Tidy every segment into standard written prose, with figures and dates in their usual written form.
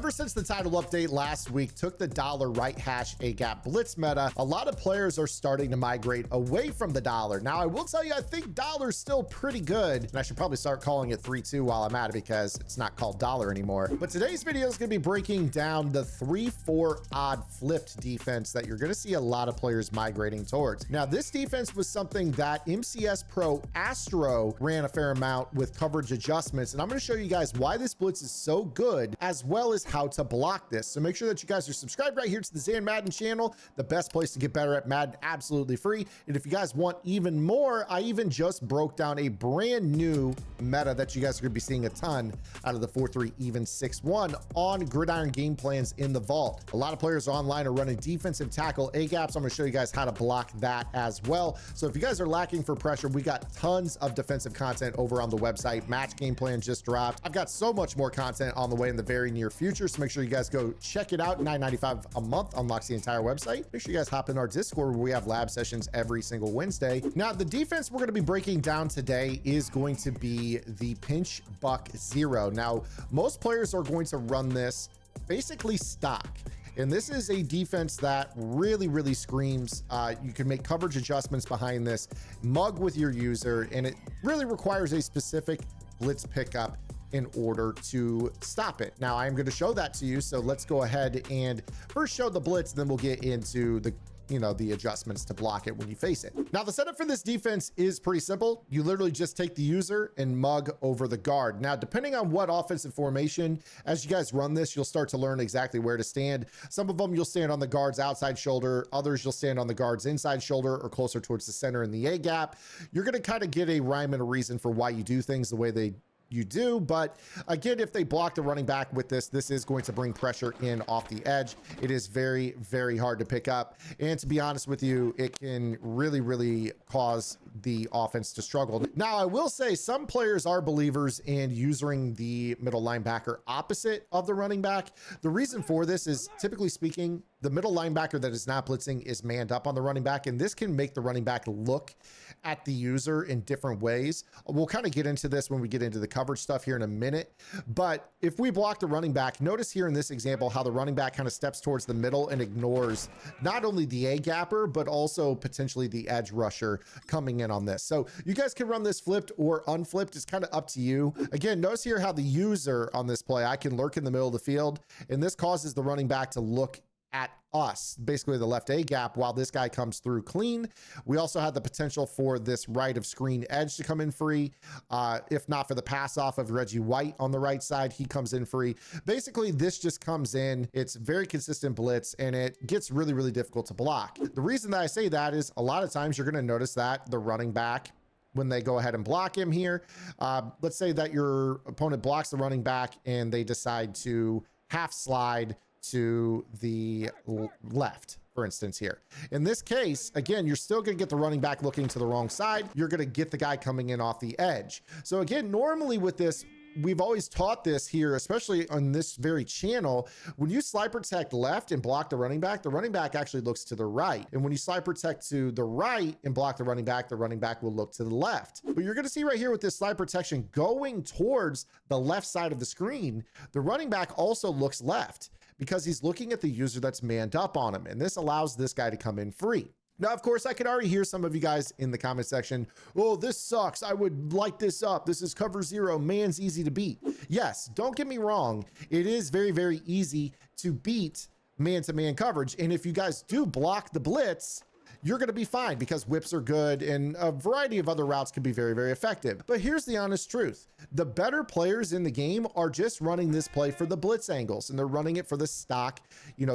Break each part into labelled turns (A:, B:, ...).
A: Ever since the title update last week took the dollar right hash A gap blitz meta, a lot of players are starting to migrate away from the dollar. Now, I will tell you, I think dollar's still pretty good, and I should probably start calling it 3-2 while I'm at it because it's not called dollar anymore. But today's video is going to be breaking down the 3-4 odd flipped defense that you're going to see a lot of players migrating towards. Now, this defense was something that MCS Pro Astro ran a fair amount with coverage adjustments, and I'm going to show you guys why this blitz is so good, as well as how to block this. So make sure that you guys are subscribed right here to the Zan Madden channel, the best place to get better at Madden, absolutely free. And if you guys want even more, I even just broke down a brand new meta that you guys are going to be seeing a ton out of the 4-3 even 6-1 on Gridiron game plans in the vault. A lot of players online are running defensive tackle A gaps. I'm going to show you guys how to block that as well. So if you guys are lacking for pressure, we got tons of defensive content over on the website. Match game plan just dropped. I've got so much more content on the way in the very near future, so make sure you guys go check it out. $9.95 a month unlocks the entire website. Make sure you guys hop in our Discord where we have lab sessions every single Wednesday. Now, the defense we're going to be breaking down today is going to be the pinch buck zero. Now, most players are going to run this basically stock. And this is a defense that really screams. You can make coverage adjustments behind this, mug with your user, and it really requires a specific blitz pickup in order to stop it. Now, I'm going to show that to you. So let's go ahead and first show the blitz, then we'll get into the the adjustments to block it when you face it. Now, the setup for this defense is pretty simple. You literally just take the user and mug over the guard. Now, depending on what offensive formation, as you guys run this, you'll start to learn exactly where to stand. Some of them you'll stand on the guard's outside shoulder. Others you'll stand on the guard's inside shoulder or closer towards the center in the A gap. You're going to kind of get a rhyme and a reason for why you do things the way you do. But again, if they block the running back with this is going to bring pressure in off the edge. It is very hard to pick up. And to be honest with you, it can really cause the offense to struggle. Now, I will say some players are believers in using the middle linebacker opposite of the running back. The reason for this is, typically speaking, the middle linebacker that is not blitzing is manned up on the running back, and this can make the running back look at the user in different ways. We'll kind of get into this when we get into the coverage stuff here in a minute. But if we block the running back, notice here in this example how the running back kind of steps towards the middle and ignores not only the A gapper, but also potentially the edge rusher coming in on this. So you guys can run this flipped or unflipped. It's kind of up to you. Again, notice here how the user on this play, I can lurk in the middle of the field, and this causes the running back to look at us, basically the left A gap, while this guy comes through clean. We also had the potential for this right of screen edge to come in free. If not for the pass off of Reggie White on the right side, he comes in free. Basically, this just comes in. It's very consistent blitz, and it gets really difficult to block. The reason that I say that is a lot of times you're going to notice that the running back, when they go ahead and block him here, let's say that your opponent blocks the running back and they decide to half slide to the left, for instance here. In this case, again, you're still going to get the running back looking to the wrong side. You're going to get the guy coming in off the edge. So again, normally with this, we've always taught this here, especially on this very channel. When you slide protect left and block the running back actually looks to the right. And when you slide protect to the right and block the running back will look to the left. But you're going to see right here with this slide protection going towards the left side of the screen, the running back also looks left, because he's looking at the user that's manned up on him. And this allows this guy to come in free. Now, of course, I could already hear some of you guys in the comment section, oh, this sucks. I would light this up. This is cover zero. Man's easy to beat. Yes, don't get me wrong. It is very easy to beat man-to-man coverage. And if you guys do block the blitz, you're going to be fine because whips are good and a variety of other routes can be very effective. But here's the honest truth. The better players in the game are just running this play for the blitz angles, and they're running it for the stock,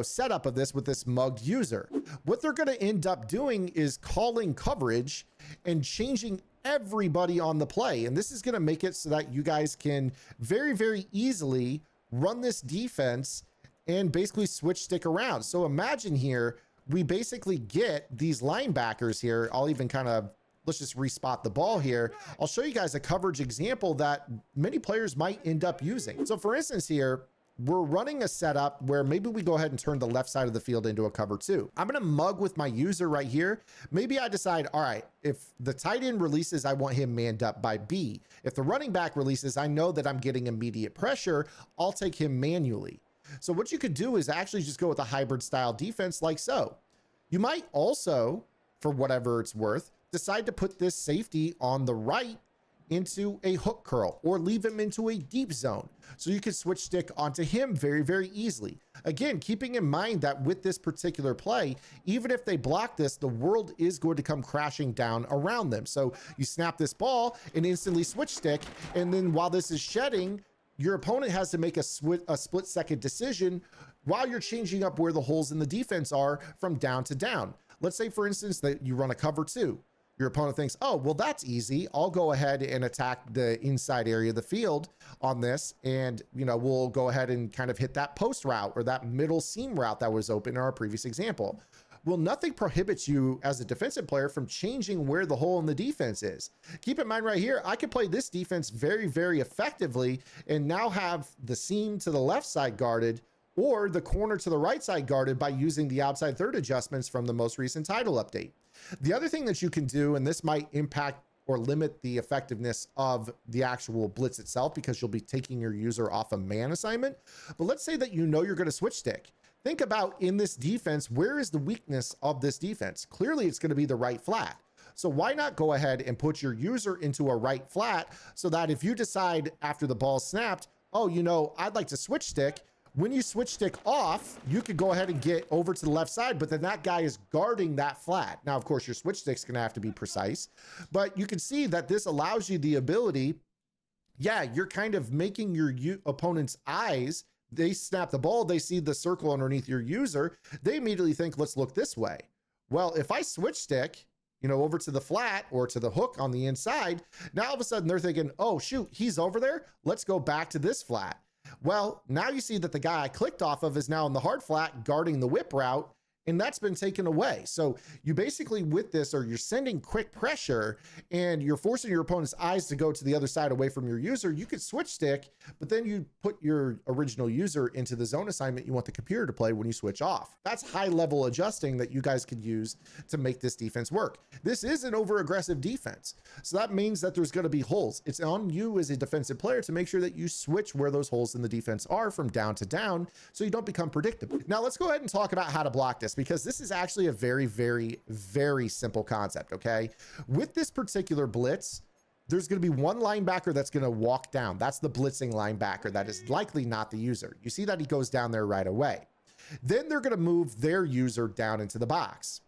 A: setup of this with this mugged user. What they're going to end up doing is calling coverage and changing everybody on the play. And this is going to make it so that you guys can very easily run this defense and basically switch stick around. So imagine here, we basically get these linebackers here. I'll even let's just respot the ball here. I'll show you guys a coverage example that many players might end up using. So for instance here, we're running a setup where maybe we go ahead and turn the left side of the field into a cover two. I'm going to mug with my user right here. Maybe I decide, all right, if the tight end releases, I want him manned up by B. If the running back releases, I know that I'm getting immediate pressure. I'll take him manually. So what you could do is actually just go with a hybrid style defense like so. You might also, for whatever it's worth, decide to put this safety on the right into a hook curl or leave him into a deep zone. So you can switch stick onto him very, very easily. Again, keeping in mind that with this particular play, even if they block this, the world is going to come crashing down around them. So you snap this ball and instantly switch stick. And then while this is shedding, your opponent has to make a split second decision while you're changing up where the holes in the defense are from down to down. Let's say, for instance, that you run a cover 2. Your opponent thinks, oh, well, that's easy. I'll go ahead and attack the inside area of the field on this. And, we'll go ahead and kind of hit that post route or that middle seam route that was open in our previous example. Well, nothing prohibits you as a defensive player from changing where the hole in the defense is. Keep in mind right here, I can play this defense very, very effectively and now have the seam to the left side guarded or the corner to the right side guarded by using the outside third adjustments from the most recent title update. The other thing that you can do, and this might impact or limit the effectiveness of the actual blitz itself because you'll be taking your user off a man assignment. But let's say that you're going to switch stick. Think about in this defense, where is the weakness of this defense? Clearly, it's going to be the right flat. So why not go ahead and put your user into a right flat so that if you decide after the ball snapped, oh, I'd like to switch stick. When you switch stick off, you could go ahead and get over to the left side, but then that guy is guarding that flat. Now, of course, your switch stick's going to have to be precise, but you can see that this allows you the ability. Yeah, you're kind of making your opponent's eyes. They snap the ball. They see the circle underneath your user. They immediately think, let's look this way. Well, if I switch stick, over to the flat or to the hook on the inside, now all of a sudden they're thinking, oh, shoot, he's over there. Let's go back to this flat. Well, now you see that the guy I clicked off of is now in the hard flat guarding the whip route, and that's been taken away. So you basically with this, or you're sending quick pressure and you're forcing your opponent's eyes to go to the other side away from your user. You could switch stick, but then you put your original user into the zone assignment you want the computer to play when you switch off. That's high level adjusting that you guys could use to make this defense work. This is an over aggressive defense. So that means that there's going to be holes. It's on you as a defensive player to make sure that you switch where those holes in the defense are from down to down so you don't become predictable. Now let's go ahead and talk about how to block this, because this is actually a very, very, very simple concept, okay? With this particular blitz, there's going to be one linebacker that's going to walk down. That's the blitzing linebacker. That is likely not the user. You see that he goes down there right away. Then they're going to move their user down into the box.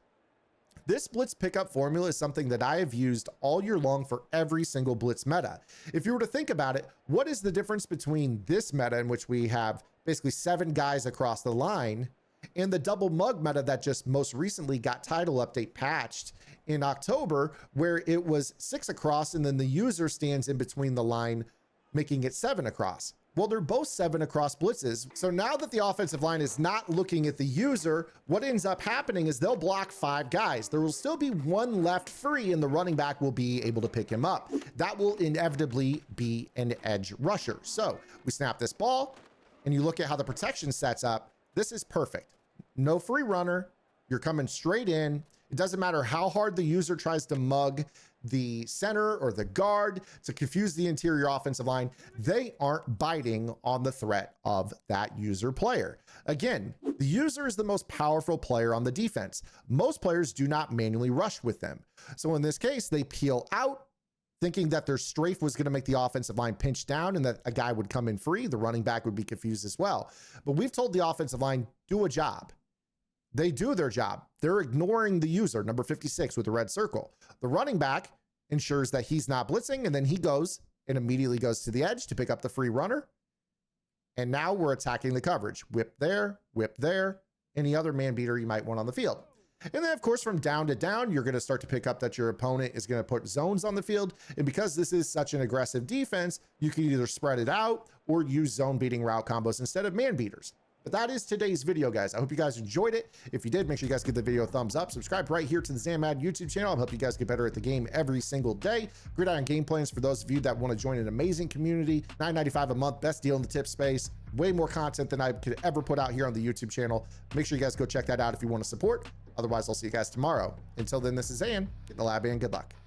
A: This blitz pickup formula is something that I have used all year long for every single blitz meta. If you were to think about it, what is the difference between this meta in which we have basically 7 guys across the line and the double mug meta that just most recently got title update patched in October, where it was 6 across and then the user stands in between the line, making it 7 across? Well, they're both 7 across blitzes. So now that the offensive line is not looking at the user, what ends up happening is they'll block 5 guys. There will still be 1 left free and the running back will be able to pick him up. That will inevitably be an edge rusher. So we snap this ball and you look at how the protection sets up. This is perfect. No free runner. You're coming straight in. It doesn't matter how hard the user tries to mug the center or the guard to confuse the interior offensive line. They aren't biting on the threat of that user player. Again, the user is the most powerful player on the defense. Most players do not manually rush with them. So in this case, they peel out, thinking that their strafe was going to make the offensive line pinch down and that a guy would come in free. The running back would be confused as well. But we've told the offensive line, do a job. They do their job. They're ignoring the user, number 56 with the red circle. The running back ensures that he's not blitzing, and then he goes and immediately goes to the edge to pick up the free runner. And now we're attacking the coverage. Whip there, any other man beater you might want on the field. And then, of course, from down to down, you're going to start to pick up that your opponent is going to put zones on the field. And because this is such an aggressive defense, you can either spread it out or use zone beating route combos instead of man beaters. But that is today's video, guys. I hope you guys enjoyed it. If you did, make sure you guys give the video a thumbs up. Subscribe right here to the Zamad YouTube channel. I'll help you guys get better at the game every single day. Gridiron game plans for those of you that want to join an amazing community. $9.95 a month, best deal in the tip space. Way more content than I could ever put out here on the YouTube channel. Make sure you guys go check that out if you want to support. Otherwise, I'll see you guys tomorrow. Until then, this is Zan. Get in the lab and good luck.